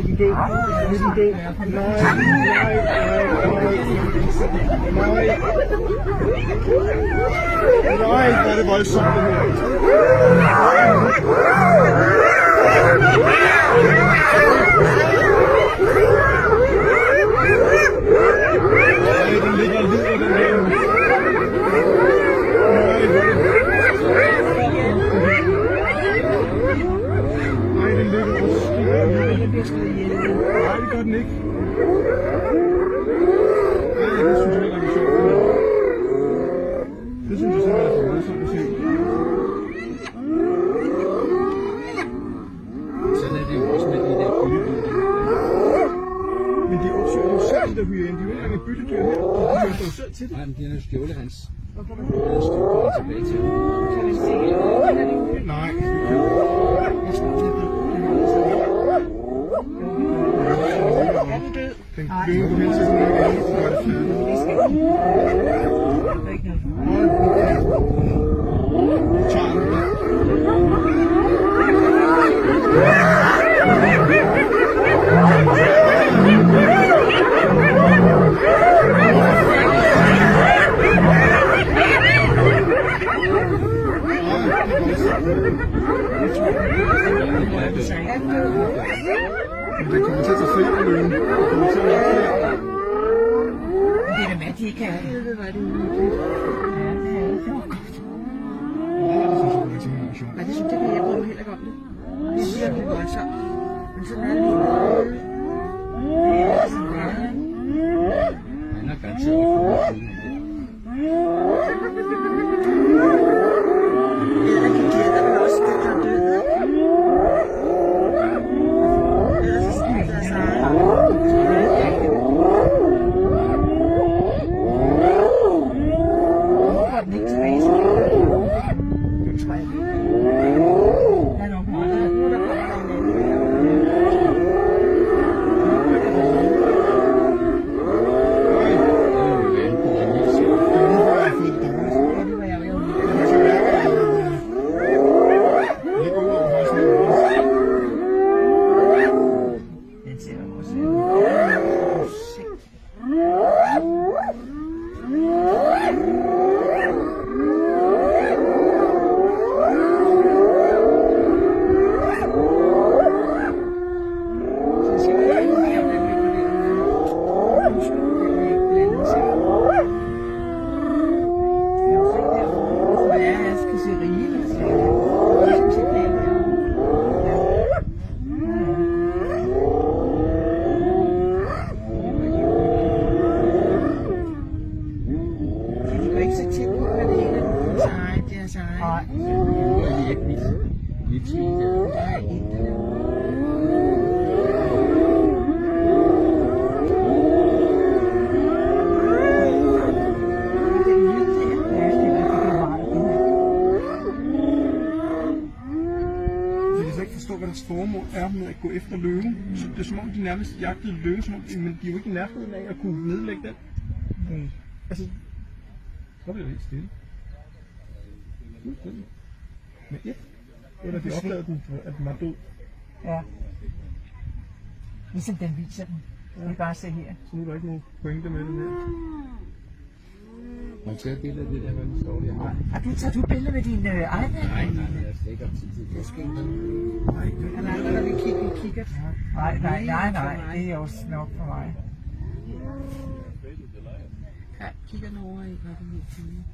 den død. Nu er den død. Nej. Nej, hvor er det voldsomt det her. Den ligger og lider, den her. Nej, den ligger og skriger. Nej, det gør den ikke. Nej, det synes jeg ikke er sjovt. Det synes jeg simpelthen er voldsomt at se. Sådan er det jo også med de der byttedyr. Men de opsøger jo selv, de der hyæne. De er jo ikke engang et byttedyr her. De kører jo selv til det. Nej, men de har jo stjålet hans. Han har stjålet tilbage til ham. Kan man se det? Nej. Jeg tror, det er død. Er den død? Den løber hen til sådan noget andet, så er det fint. Det skal ikke. Der er ikke noget for mig. Nu tager den der. Men den kommer til at tage fri af løven. Den kommer til at være flere. Det er da med, de kan. Det var det uhyggeligt. Ja, det er det. Godt. Ja, det synes jeg er rigtig sjovt. Nej, det synes jeg, jeg bryder mig heller ikke om det. Det er virkelig voldsomt. Men sådan er det lige. Det er sådan, det er. Han har garanteret fået det. Eller de gætter vel også, at der er død, ikke? Ellers så skal der Hvorfor er den ikke tilbage til det? Tror jeg ikke. Der er nok meget, der kommer der en anden. Den ser jo også hvad deres formål er med at gå efter løven. Så det er som om, de nærmest jagtede løven, som om, men de er jo ikke i nærheden af at kunne nedlægge den. Altså, så bliver det helt stille. Med et. Eller de opdagede den, at den var død. Ja. Ligesom den viser den. Vi bare se her. Så nu er der ikke nogen pointe med den her. Må jeg tage et billede af det der, hvad der står der? Tager du billeder med din iPad? Nej, jeg har slet ikke tid til det. Han er andre, der vil kigge. Nej, det er også nok for mig. Ja, kigger den over i, hvad er det helt fine.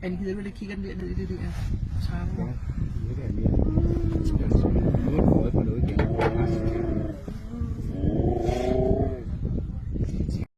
Men gider vel ikke kigge den der ned i det der trappe? Ja, det er mere.